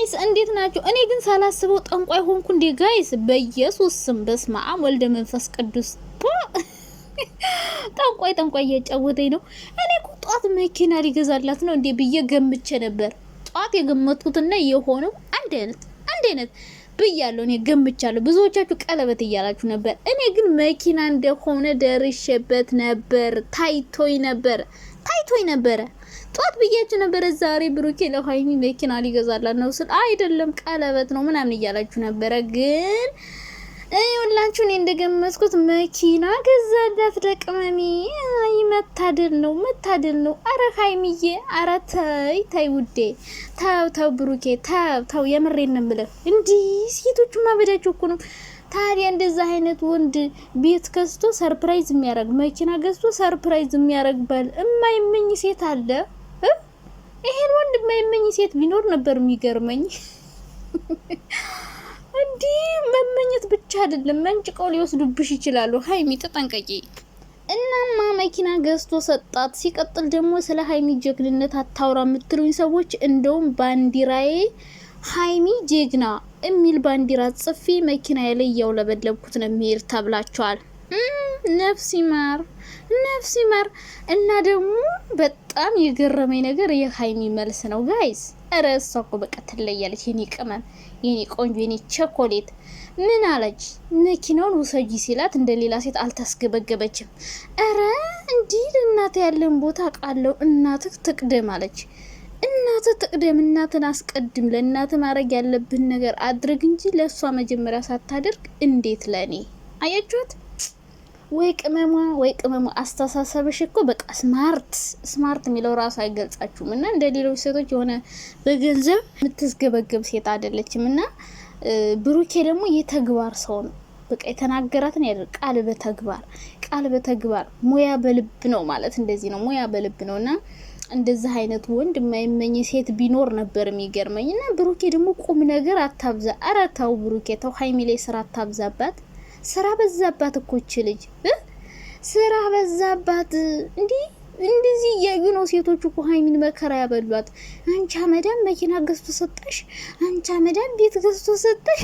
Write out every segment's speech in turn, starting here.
ጋይስ እንዴት ናችሁ? እኔ ግን ሳላስበው ጠንቋይ ሆንኩ እንዴ ጋይስ! በኢየሱስ ስም በስመ አብ ወልደ መንፈስ ቅዱስ። ጠንቋይ እያጫወተኝ ነው። እኔ እኮ ጧት መኪና ሊገዛላት ነው እንዴ ብዬ ገምቼ ነበር። ጧት የገመትኩትና የሆነው አንድ አይነት ብያለሁ። እኔ ገምቻለሁ። ብዙዎቻችሁ ቀለበት እያላችሁ ነበር። እኔ ግን መኪና እንደሆነ ደርሼበት ነበር። ታይቶኝ ነበረ። ጧት ብያችሁ ነበረ። ዛሬ ብሩኬ ለሀይሚ መኪና ሊገዛላት ነው ስል አይደለም ቀለበት ነው ምናምን እያላችሁ ነበረ። ግን ሁላችሁ እኔ እንደገመትኩት መኪና ገዛላት ደቅመሚ። አይ መታደል ነው። አረ ሀይሚዬ፣ አረ ተይ ውዴ፣ ተው ብሩኬ፣ ተው የምሬን ነው የምልህ። እንዲህ ሴቶቹ ማበዳቸው እኮ ነው። ታዲያ እንደዛ አይነት ወንድ ቤት ገዝቶ ሰርፕራይዝ የሚያደርግ መኪና ገዝቶ ሰርፕራይዝ የሚያደርግ ባል የማይመኝ ሴት አለ? ይሄን ወንድ የማይመኝ ሴት ቢኖር ነበር የሚገርመኝ። እንዲህ መመኘት ብቻ አይደለም መንጭቀው ሊወስዱብሽ ይችላሉ። ሀይሚ ተጠንቀቂ። እናማ መኪና ገዝቶ ሰጣት። ሲቀጥል ደግሞ ስለ ሀይሚ ጀግንነት አታውራ የምትሉኝ ሰዎች እንደውም ባንዲራዬ ሀይሚ ጀግና የሚል ባንዲራ ጽፌ መኪና ላይ እያውለበለብኩት ነው የሚሄድ ተብላችኋል። ነፍስ ይማር። እና ደግሞ በጣም የገረመኝ ነገር የሀይሚ መልስ ነው ጋይስ። እረ እሷ እኮ በቃ ትለያለች። የኔ ቅመም፣ የኔ ቆንጆ፣ የኔ ቸኮሌት ምን አለች? መኪናውን ውሰጂ ሲላት እንደሌላ ሴት አልታስገበገበችም። እረ እንዲህ ለእናት ያለን ቦታ ቃለው እናትህ ትቅደም አለች። እናትህ ትቅደም፣ እናትን አስቀድም። ለእናት ማድረግ ያለብን ነገር አድርግ እንጂ ለእሷ መጀመሪያ ሳታደርግ እንዴት ለእኔ። አያችሁት? ወይ ቅመሟ አስተሳሰብሽ እኮ በቃ ስማርት የሚለው ራሱ አይገልጻችሁም። እና እንደ ሌሎች ሴቶች የሆነ በገንዘብ የምትስገበገብ ሴት አይደለችም። እና ብሩኬ ደግሞ የተግባር ሰው ነው። በቃ የተናገራትን ያደርግ። ቃል በተግባር ሙያ በልብ ነው ማለት እንደዚህ ነው። ሙያ በልብ ነው። እና እንደዚህ አይነት ወንድ የማይመኝ ሴት ቢኖር ነበር የሚገርመኝ። እና ብሩኬ ደግሞ ቁም ነገር አታብዛ። ኧረ ተው ብሩኬ ተው። ሀይሚ ላይ ስራ አታብዛባት። ስራ በዛባት እኮ እቺ ልጅ ስራ በዛባት። እንደዚህ እያዩ ነው ሴቶቹ እኮ ሀይሚን መከራ ያበሏት። አንቺ አመዳም መኪና ገዝቶ ሰጠሽ፣ አንቺ አመዳም ቤት ገዝቶ ሰጠሽ።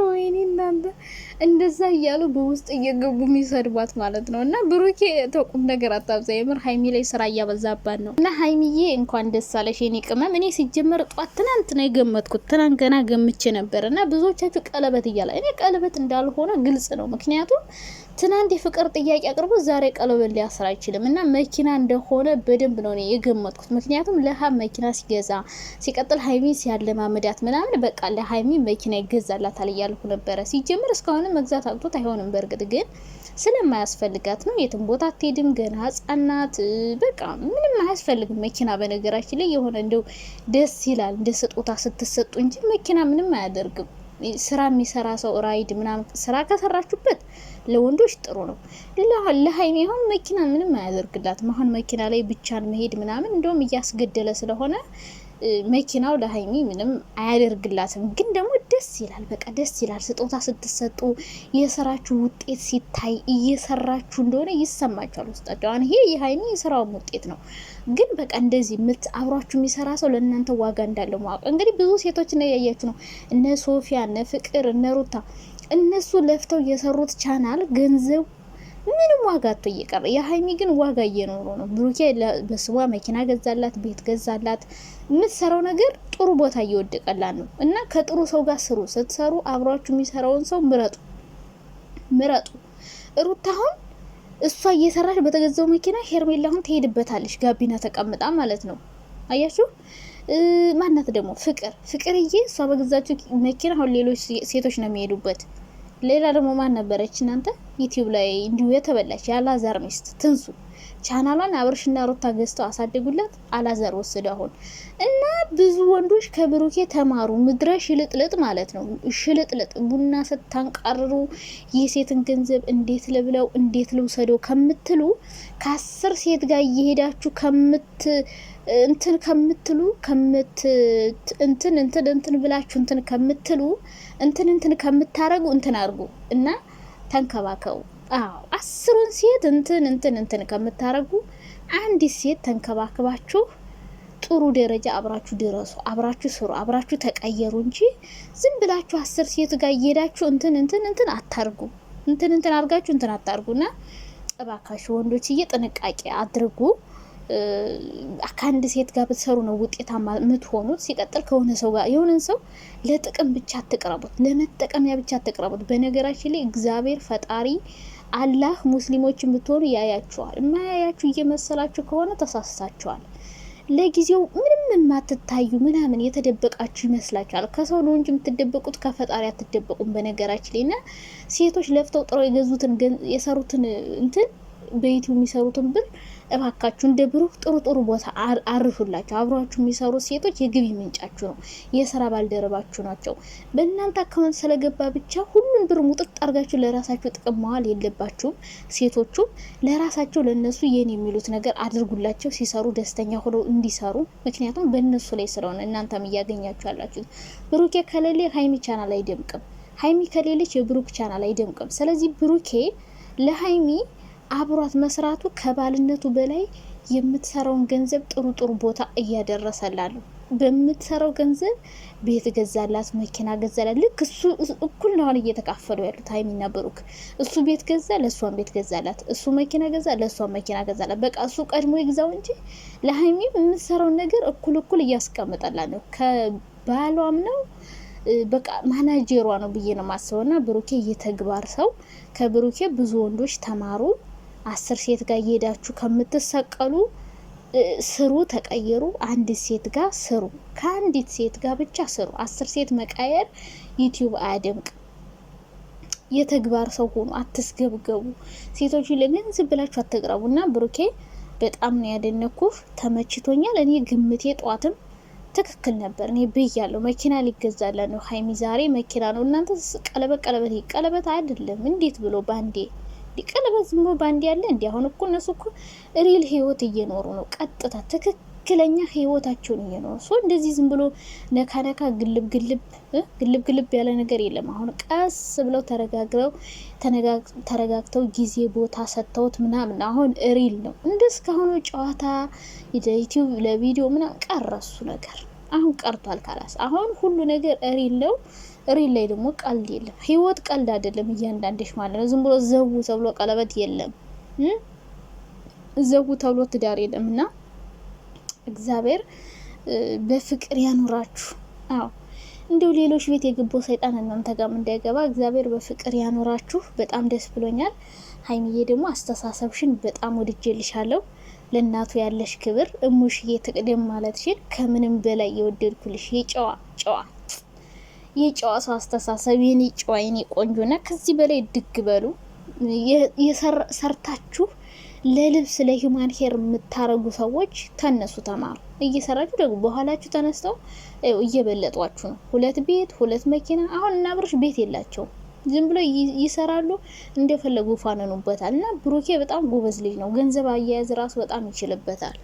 ወይኔ እናንተ እንደዛ እያሉ በውስጥ እየገቡ የሚሰድቧት ማለት ነው። እና ብሩኬ ተቁም ነገር አታብዛ። የምር ሀይሚ ላይ ስራ እያበዛባት ነው። እና ሀይሚዬ እንኳን ደስ አለሽ የኔ ቅመም። እኔ ሲጀመር ጧት ትናንት ነው የገመትኩት። ትናንት ገና ገምቼ ነበር። እና ብዙዎቻችሁ ቀለበት እያለ እኔ ቀለበት እንዳልሆነ ግልጽ ነው። ምክንያቱም ትናንት የፍቅር ጥያቄ አቅርቦ ዛሬ ቀለበት ሊያስር አይችልም። እና መኪና እንደሆነ በደንብ ነው እኔ የገመትኩት። ምክንያቱም ለሀብ መኪና ሲገዛ ሲቀጥል ሀይሚ ሲያለማመዳት ምናምን በቃ ለሀይሚ መኪና ይገዛላታል እያልኩ ነበረ። ሲጀምር እስካሁን መግዛት አቅቶት አይሆንም። በእርግጥ ግን ስለማያስፈልጋት ነው። የትም ቦታ አትሄድም። ገና ህጻን ናት። በቃ ምንም አያስፈልግም መኪና። በነገራችን ላይ የሆነ እንደው ደስ ይላል እንደ ስጦታ ስትሰጡ እንጂ መኪና ምንም አያደርግም። ስራ የሚሰራ ሰው ራይድ ምናምን ስራ ከሰራችሁበት ለወንዶች ጥሩ ነው። ለሀይሚ አሁን መኪና ምንም አያደርግላትም። አሁን መኪና ላይ ብቻን መሄድ ምናምን እንደውም እያስገደለ ስለሆነ መኪናው ለሀይሚ ምንም አያደርግላትም። ግን ደግሞ ደስ ይላል። በቃ ደስ ይላል። ስጦታ ስትሰጡ የስራችሁ ውጤት ሲታይ እየሰራችሁ እንደሆነ ይሰማችኋል ውስጣችሁ። አሁን ይሄ የሀይሚ የስራውም ውጤት ነው። ግን በቃ እንደዚህ አብሯችሁ የሚሰራ ሰው ለእናንተ ዋጋ እንዳለው ማወቅ። እንግዲህ ብዙ ሴቶች ነው ያያችሁ ነው። እነ ሶፊያ፣ እነ ፍቅር፣ እነ ሩታ እነሱ ለፍተው የሰሩት ቻናል ገንዘብ ምንም ዋጋ አጥቶ እየቀረ፣ የሀይሚ ግን ዋጋ እየኖሩ ነው። ብሩኬ በስዋ መኪና ገዛላት፣ ቤት ገዛላት። የምትሰራው ነገር ጥሩ ቦታ እየወደቀላት ነው። እና ከጥሩ ሰው ጋር ስሩ። ስትሰሩ አብሯችሁ የሚሰራውን ሰው ምረጡ። ሩታ አሁን እሷ እየሰራች በተገዛው መኪና ሄርሜላ አሁን ትሄድበታለች፣ ጋቢና ተቀምጣ ማለት ነው። አያችሁ? ማናት ደግሞ ፍቅርዬ እሷ በገዛችው መኪና አሁን ሌሎች ሴቶች ነው የሚሄዱበት። ሌላ ደግሞ ማን ነበረች እናንተ ዩቲዩብ ላይ እንዲሁ የተበላች የአላዛር ሚስት ትንሱ። ቻናሏን አብርሽና ሩታ ገዝተው አሳድጉላት። አላዛር ወሰደ አሁን። እና ብዙ ወንዶች ከብሩኬ ተማሩ። ምድረ ሽልጥልጥ ማለት ነው። ሽልጥልጥ ቡና ስታንቃርሩ የሴትን ገንዘብ እንዴት ልብለው እንዴት ልውሰደው ከምትሉ ከ10 ሴት ጋር እየሄዳችሁ እንትን ብላችሁ እንትን ከምታረጉ እንትን አርጉ እና ተንከባከቡ። አዎ 10 ሴት እንትን ከምታረጉ አንዲት ሴት ተንከባክባችሁ ጥሩ ደረጃ አብራችሁ ድረሱ፣ አብራችሁ ስሩ፣ አብራችሁ ተቀየሩ እንጂ ዝም ብላችሁ 10 ሴት ጋር እየሄዳችሁ እንትን አታርጉ። እንትን አርጋችሁ እንትን አታርጉና እባካችሁ ወንዶችዬ ጥንቃቄ አድርጉ። ከአንድ ሴት ጋር ብትሰሩ ነው ውጤታማ የምትሆኑት። ሲቀጥል ከሆነ ሰው ጋር የሆነን ሰው ለጥቅም ብቻ አትቅረቡት፣ ለመጠቀሚያ ብቻ አትቅረቡት። በነገራችን ላይ እግዚአብሔር ፈጣሪ አላህ ሙስሊሞችን ብትሆኑ ያያችኋል። የማያያችሁ እየመሰላችሁ ከሆነ ተሳስታችኋል። ለጊዜው ምንም የማትታዩ ምናምን የተደበቃችሁ ይመስላችኋል። ከሰው ነው እንጂ የምትደበቁት ከፈጣሪ አትደበቁም። በነገራችን ላይ እና ሴቶች ለፍተው ጥረው የገዙትን የሰሩትን እንትን በዩቲዩብ የሚሰሩትን ብር እባካችሁ እንደ ብሩክ ጥሩ ቦታ አርፉላችሁ። አብሯችሁ የሚሰሩ ሴቶች የግቢ ምንጫችሁ ነው፣ የስራ ባልደረባችሁ ናቸው። በእናንተ አካውንት ስለገባ ብቻ ሁሉን ብር ሙጥጥ አርጋችሁ ለራሳችሁ ጥቅም መዋል የለባችሁም። ሴቶቹም ለራሳቸው ለነሱ የኔ የሚሉት ነገር አድርጉላቸው፣ ሲሰሩ ደስተኛ ሆነው እንዲሰሩ። ምክንያቱም በእነሱ ላይ ስለሆነ እናንተም እያገኛችሁ ያላችሁ። ብሩኬ ከሌለ ሀይሚ ቻናል አይደምቅም፣ ሀይሚ ከሌለች የብሩክ ቻናል አይደምቅም። ስለዚህ ብሩኬ ለሀይሚ አብሯት መስራቱ ከባልነቱ በላይ የምትሰራውን ገንዘብ ጥሩ ቦታ እያደረሰላሉ። በምትሰራው ገንዘብ ቤት ገዛላት፣ መኪና ገዛላት። ልክ እሱ እኩል ነው እየተካፈሉ ያሉት ሀይሚና ብሩክ። እሱ ቤት ገዛ፣ ለእሷን ቤት ገዛላት። እሱ መኪና ገዛ፣ ለእሷን መኪና ገዛላት። በቃ እሱ ቀድሞ ይግዛው እንጂ ለሀይሚ የምትሰራውን ነገር እኩል እያስቀምጠላት ነው። ከባሏም ነው በቃ ማናጀሯ ነው ብዬ ነው ማስበውና ብሩኬ የተግባር ሰው። ከብሩኬ ብዙ ወንዶች ተማሩ። 10 ሴት ጋር እየሄዳችሁ ከምትሰቀሉ ስሩ፣ ተቀየሩ። አንድ ሴት ጋር ስሩ፣ ከአንዲት ሴት ጋር ብቻ ስሩ። 10 ሴት መቃየር ዩቲዩብ አያደምቅም። የተግባር ሰው ሆኑ፣ አትስገብገቡ። ሴቶች ለገንዘብ ብላችሁ አትቅረቡና ብሩኬ በጣም ነው ያደነኩህ፣ ተመችቶኛል። እኔ ግምቴ ጧትም ትክክል ነበር። እኔ ብያለሁ መኪና ሊገዛለ ነው ሀይሚ ዛሬ መኪና ነው። እናንተ ቀለበት አይደለም እንዴት ብሎ ባንዴ ቀለበት ዝም ብሎ ባንዴ ያለ እንዴ? አሁን እኮ እነሱ እኮ ሪል ህይወት እየኖሩ ነው። ቀጥታ ትክክለኛ ህይወታቸውን እየኖሩ ሰው እንደዚህ ዝም ብሎ ነካ ግልብ ያለ ነገር የለም። አሁን ቀስ ብለው ተረጋግተው ጊዜ ቦታ ሰጥተውት ምናምን አሁን ሪል ነው። እንደስካሁኑ ጨዋታ ዩቲዩብ ለቪዲዮ ምናምን ቀረሱ ነገር አሁን ቀርቷል። ካላስ አሁን ሁሉ ነገር ሪል ነው። ሪል ላይ ደግሞ ቀልድ የለም። ህይወት ቀልድ አይደለም እያንዳንድሽ ማለት ነው። ዝም ብሎ ዘው ተብሎ ቀለበት የለም፣ ዘው ተብሎ ትዳር የለም። እና እግዚአብሔር በፍቅር ያኖራችሁ። አዎ እንደው ሌሎች ቤት የገባው ሰይጣን እናንተ ጋርም እንዳይገባ እግዚአብሔር በፍቅር ያኖራችሁ። በጣም ደስ ብሎኛል። ሀይሚዬ ደግሞ አስተሳሰብሽን በጣም ወድጄልሻለሁ። ለእናቱ ያለሽ ክብር እሙሽዬ ትቅደም ማለትሽን ከምንም በላይ የወደድኩልሽ የጨዋ ሰው አስተሳሰብ የኔ ጨዋ የኔ ቆንጆና ከዚህ በላይ ድግ በሉ። የሰርታችሁ ለልብስ ለሂውማን ሄር የምታረጉ ሰዎች ተነሱ፣ ተማሩ። እየሰራችሁ ደግሞ በኋላችሁ ተነስተው እየበለጧችሁ ነው። 2 ቤት 2 መኪና። አሁን እና ብሩሽ ቤት የላቸው፣ ዝም ብሎ ይሰራሉ እንደፈለጉ ፋነኑበታል። እና ብሩኬ በጣም ጎበዝ ልጅ ነው። ገንዘብ አያያዝ ራሱ በጣም ይችልበታል።